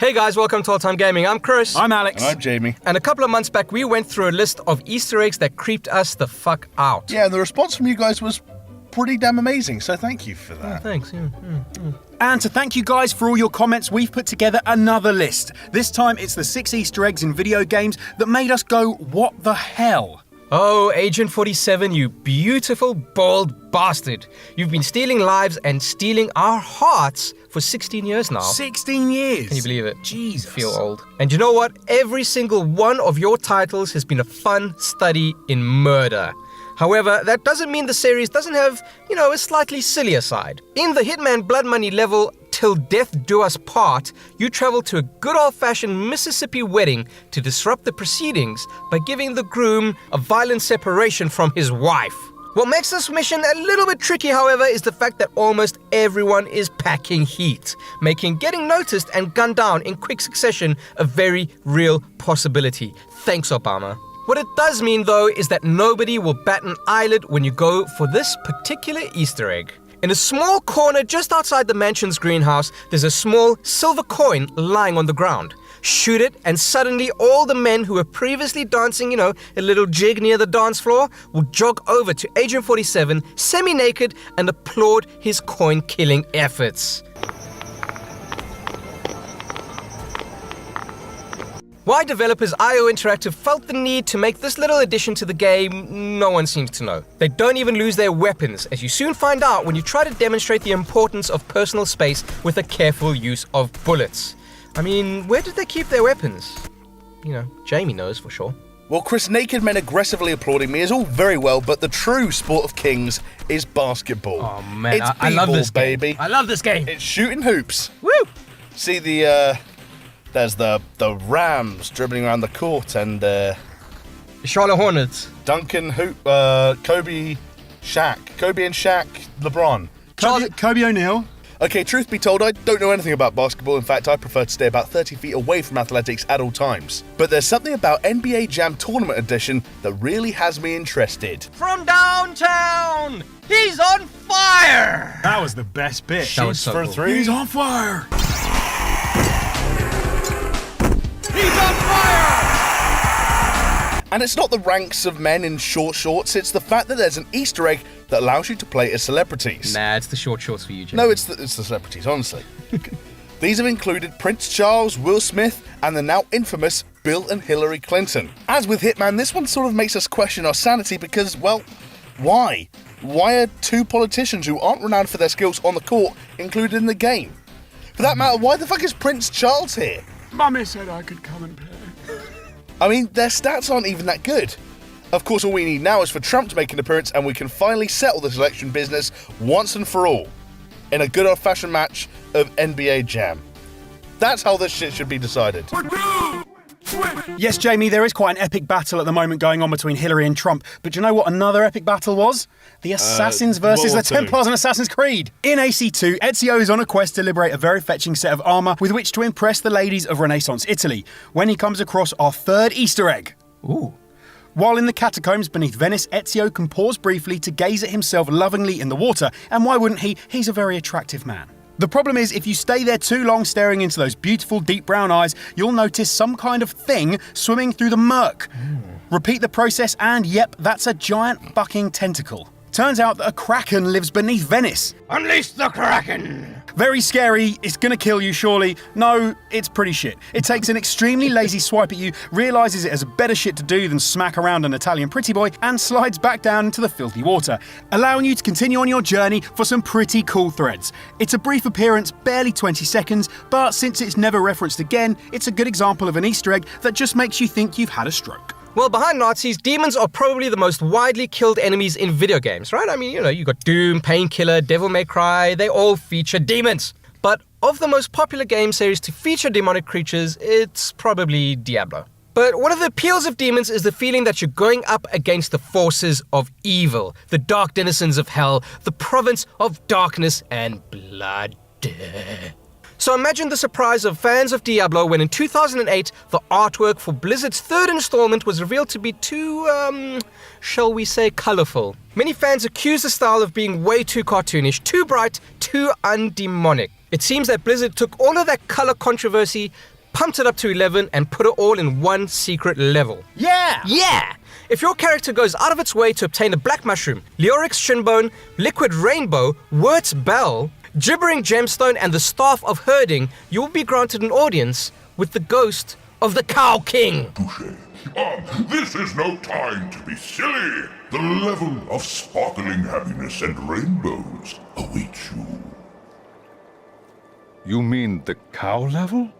Hey guys, welcome to AlltimeGaming. I'm Chris. I'm Alex. And I'm Jamie. And a couple of months back, we went through a list of Easter eggs that creeped us the fuck out. Yeah, and the response from you guys was pretty damn amazing, so thank you for that. Thanks. And to thank you guys for all your comments, we've put together another list. This time it's the 6 Easter eggs in video games that made us go, what the hell? Oh, Agent 47, you beautiful, bald bastard. You've been stealing lives and stealing our hearts for 16 years now. 16 years? Can you believe it? Jesus. I feel old. And you know what? Every single one of your titles has been a fun study in murder. However, that doesn't mean the series doesn't have, a slightly sillier side. In the Hitman Blood Money level, Till Death Do Us Part, you travel to a good old-fashioned Mississippi wedding to disrupt the proceedings by giving the groom a violent separation from his wife. What makes this mission a little bit tricky, however, is the fact that almost everyone is packing heat, making getting noticed and gunned down in quick succession a very real possibility. Thanks, Obama. What it does mean, though, is that nobody will bat an eyelid when you go for this particular Easter egg. In a small corner just outside the mansion's greenhouse, there's a small silver coin lying on the ground. Shoot it, and suddenly all the men who were previously dancing, a little jig near the dance floor, will jog over to Agent 47, semi-naked, and applaud his coin-killing efforts. Why developers IO Interactive felt the need to make this little addition to the game, no one seems to know. They don't even lose their weapons, as you soon find out when you try to demonstrate the importance of personal space with a careful use of bullets. I mean, where did they keep their weapons? Jamie knows for sure. Well, Chris, naked men aggressively applauding me is all very well, but the true sport of kings is basketball. Oh man, it's I love this game, baby. I love this game. It's shooting hoops. Woo! See there's the Rams dribbling around the court and Charlotte Hornets. Duncan Kobe and Shaq, LeBron. Kobe O'Neal. Okay, truth be told, I don't know anything about basketball. In fact, I prefer to stay about 30 feet away from athletics at all times. But there's something about NBA Jam Tournament Edition that really has me interested. From downtown, he's on fire! That was the best bit. That was so for cool. three. He's on fire. He's on fire! And it's not the ranks of men in short shorts, it's the fact that there's an Easter egg that allows you to play as celebrities. Nah, it's the short shorts for you, Jim. No, it's the celebrities, honestly. These have included Prince Charles, Will Smith, and the now infamous Bill and Hillary Clinton. As with Hitman, this one sort of makes us question our sanity because, well, why? Why are two politicians who aren't renowned for their skills on the court included in the game? For that matter, why the fuck is Prince Charles here? Mummy said I could come and play. I mean, their stats aren't even that good. Of course, all we need now is for Trump to make an appearance and we can finally settle this election business once and for all in a good old-fashioned match of NBA Jam. That's how this shit should be decided. Yes, Jamie, there is quite an epic battle at the moment going on between Hillary and Trump, but do you know what another epic battle was? The Assassins versus the Templars in Assassin's Creed. In AC2, Ezio is on a quest to liberate a very fetching set of armour with which to impress the ladies of Renaissance Italy, when he comes across our third Easter egg. Ooh. While in the catacombs beneath Venice, Ezio can pause briefly to gaze at himself lovingly in the water, and why wouldn't he? He's a very attractive man. The problem is, if you stay there too long staring into those beautiful deep brown eyes, you'll notice some kind of thing swimming through the murk. Repeat the process and yep, that's a giant fucking tentacle. Turns out that a kraken lives beneath Venice. Unleash the Kraken! Very scary, it's gonna kill you surely. No, it's pretty shit. It takes an extremely lazy swipe at you, realises it has better shit to do than smack around an Italian pretty boy, and slides back down into the filthy water, allowing you to continue on your journey for some pretty cool threads. It's a brief appearance, barely 20 seconds, but since it's never referenced again, it's a good example of an Easter egg that just makes you think you've had a stroke. Well, behind Nazis, demons are probably the most widely killed enemies in video games, right? I mean, you got Doom, Painkiller, Devil May Cry, they all feature demons. But of the most popular game series to feature demonic creatures, it's probably Diablo. But one of the appeals of demons is the feeling that you're going up against the forces of evil, the dark denizens of hell, the province of darkness and blood. So imagine the surprise of fans of Diablo when in 2008, the artwork for Blizzard's third installment was revealed to be too, shall we say, colorful. Many fans accuse the style of being way too cartoonish, too bright, too undemonic. It seems that Blizzard took all of that color controversy, pumped it up to 11, and put it all in one secret level. Yeah! Yeah! If your character goes out of its way to obtain a black mushroom, Leoric's shinbone, liquid rainbow, Wirt's bell, gibbering gemstone, and the staff of herding, you will be granted an audience with the ghost of the Cow King. Touché. This is no time to be silly. The level of sparkling happiness and rainbows awaits you. You mean the cow level?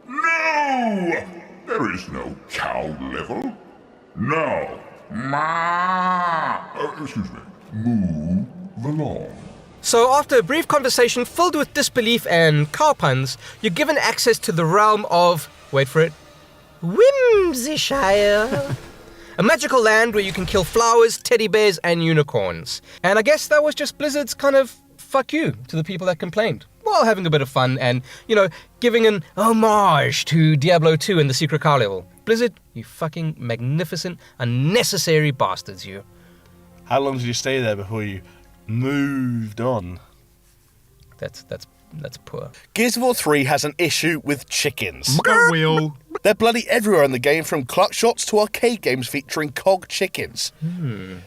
No! There is no cow level. Now, move along. So after a brief conversation filled with disbelief and cow puns, you're given access to the realm of, wait for it, Whimsyshire. A magical land where you can kill flowers, teddy bears, and unicorns. And I guess that was just Blizzard's kind of fuck you to the people that complained, while having a bit of fun and, giving an homage to Diablo 2 and the Secret Cow level. Blizzard, you fucking magnificent, unnecessary bastards, you. How long did you stay there before you moved on? That's poor. Gears of War 3 has an issue with chickens. Go wheel. They're bloody everywhere in the game, from clutch shots to arcade games featuring cog chickens.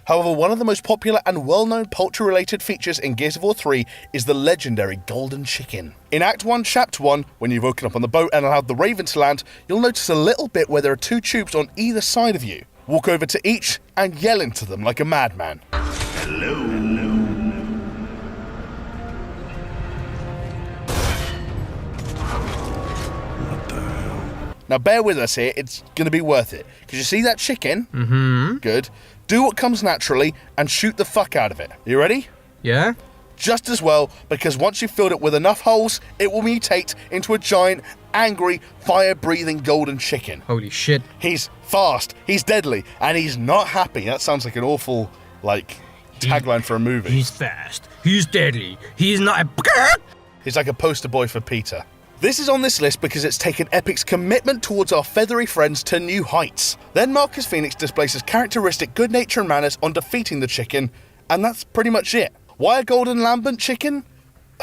However, one of the most popular and well-known poultry-related features in Gears of War 3 is the legendary golden chicken. In Act 1, Chapter 1, when you've woken up on the boat and allowed the raven to land, you'll notice a little bit where there are two tubes on either side of you. Walk over to each and yell into them like a madman. Hello. Now bear with us here, it's going to be worth it. Because you see that chicken? Mm-hmm. Good. Do what comes naturally and shoot the fuck out of it. You ready? Yeah? Just as well, because once you've filled it with enough holes, it will mutate into a giant, angry, fire-breathing golden chicken. Holy shit. He's fast, he's deadly, and he's not happy. That sounds like an awful, tagline for a movie. He's fast. He's deadly. He's not... He's like a poster boy for Peter. This is on this list because it's taken Epic's commitment towards our feathery friends to new heights. Then Marcus Phoenix displays his characteristic good nature and manners on defeating the chicken, and that's pretty much it. Why a golden lambent chicken?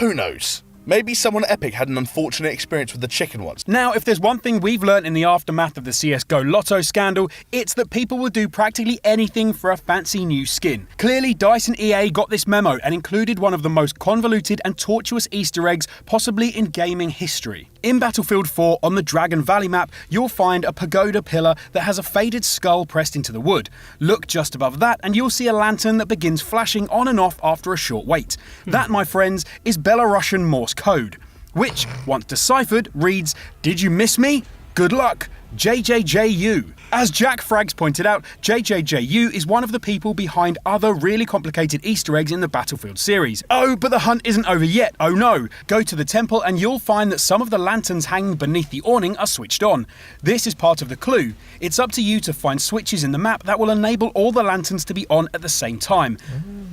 Who knows? Maybe someone at Epic had an unfortunate experience with the chicken once. Now, if there's one thing we've learned in the aftermath of the CSGO Lotto scandal, it's that people will do practically anything for a fancy new skin. Clearly, DICE and EA got this memo and included one of the most convoluted and tortuous Easter eggs possibly in gaming history. In Battlefield 4, on the Dragon Valley map, you'll find a pagoda pillar that has a faded skull pressed into the wood. Look just above that and you'll see a lantern that begins flashing on and off after a short wait. That, my friends, is Belarusian Morse code, which, once deciphered, reads, "Did you miss me? Good luck, JJJU." As Jack Frags pointed out, JJJU is one of the people behind other really complicated Easter eggs in the Battlefield series. Oh, but the hunt isn't over yet, oh no. Go to the temple and you'll find that some of the lanterns hanging beneath the awning are switched on. This is part of the clue. It's up to you to find switches in the map that will enable all the lanterns to be on at the same time.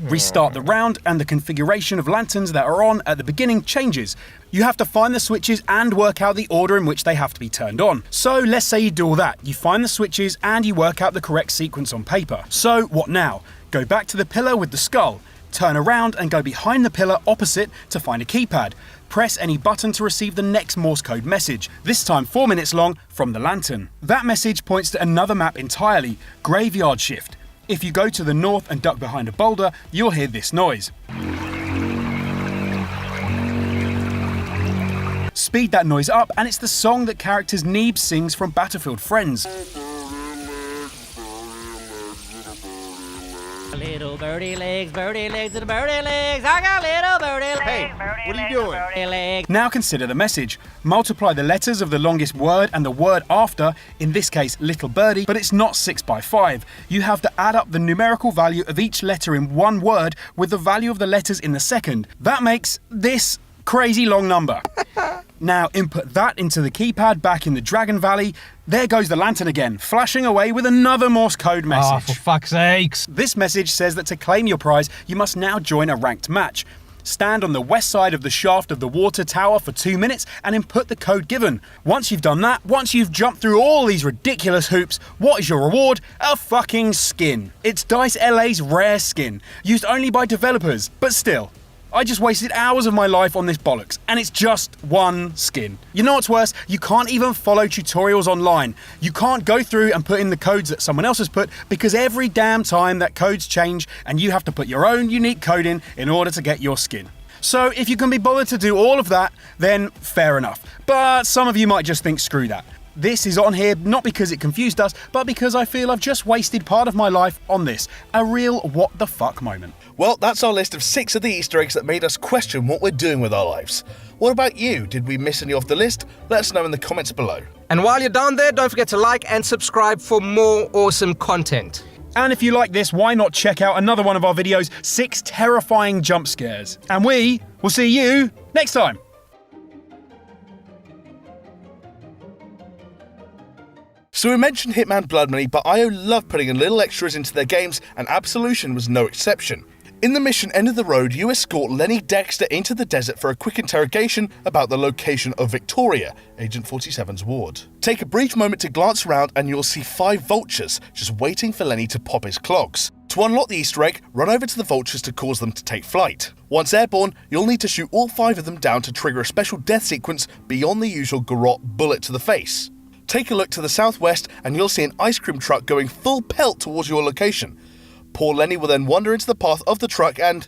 Restart the round and the configuration of lanterns that are on at the beginning changes. You have to find the switches and work out the order in which they have to be turned on. So let's say you do all that. You find the switches and you work out the correct sequence on paper. So what now? Go back to the pillar with the skull. Turn around and go behind the pillar opposite to find a keypad. Press any button to receive the next Morse code message, this time 4 minutes long, from the lantern. That message points to another map entirely, Graveyard Shift. If you go to the north and duck behind a boulder, you'll hear this noise. Speed that noise up and it's the song that characters Neeb sings from Battlefield Friends. Little birdie legs to the birdie legs. I got little birdie legs. Hey, what are you doing? Birdie legs. Now consider the message. Multiply the letters of the longest word and the word after, in this case little birdie, but it's not 6 by 5. You have to add up the numerical value of each letter in one word with the value of the letters in the second. That makes this crazy long number. Now input that into the keypad back in the Dragon Valley. There goes the lantern again, flashing away with another Morse code message. Oh, for fuck's sakes. This message says that to claim your prize, you must now join a ranked match. Stand on the west side of the shaft of the water tower for 2 minutes and input the code given. Once you've done that, once you've jumped through all these ridiculous hoops, what is your reward? A fucking skin. It's DICE LA's rare skin, used only by developers, but still. I just wasted hours of my life on this bollocks, and it's just one skin. You know what's worse? You can't even follow tutorials online. You can't go through and put in the codes that someone else has put, because every damn time that codes change and you have to put your own unique code in order to get your skin. So if you can be bothered to do all of that, then fair enough. But some of you might just think, screw that. This is on here not because it confused us, but because I feel I've just wasted part of my life on this. A real what the fuck moment. Well, that's our list of 6 of the Easter eggs that made us question what we're doing with our lives. What about you? Did we miss any off the list? Let us know in the comments below. And while you're down there, don't forget to like and subscribe for more awesome content. And if you like this, why not check out another one of our videos, 6 terrifying jump scares. And we will see you next time. So we mentioned Hitman Blood Money, but IO love putting in little extras into their games, and Absolution was no exception. In the mission End of the Road, you escort Lenny Dexter into the desert for a quick interrogation about the location of Victoria, Agent 47's ward. Take a brief moment to glance around and you'll see 5 vultures just waiting for Lenny to pop his clogs. To unlock the Easter egg, run over to the vultures to cause them to take flight. Once airborne, you'll need to shoot all 5 of them down to trigger a special death sequence beyond the usual garrote bullet to the face. Take a look to the southwest and you'll see an ice cream truck going full pelt towards your location. Poor Lenny will then wander into the path of the truck and,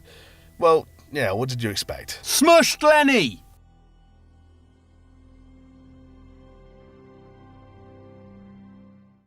well, yeah, what did you expect? Smushed Lenny!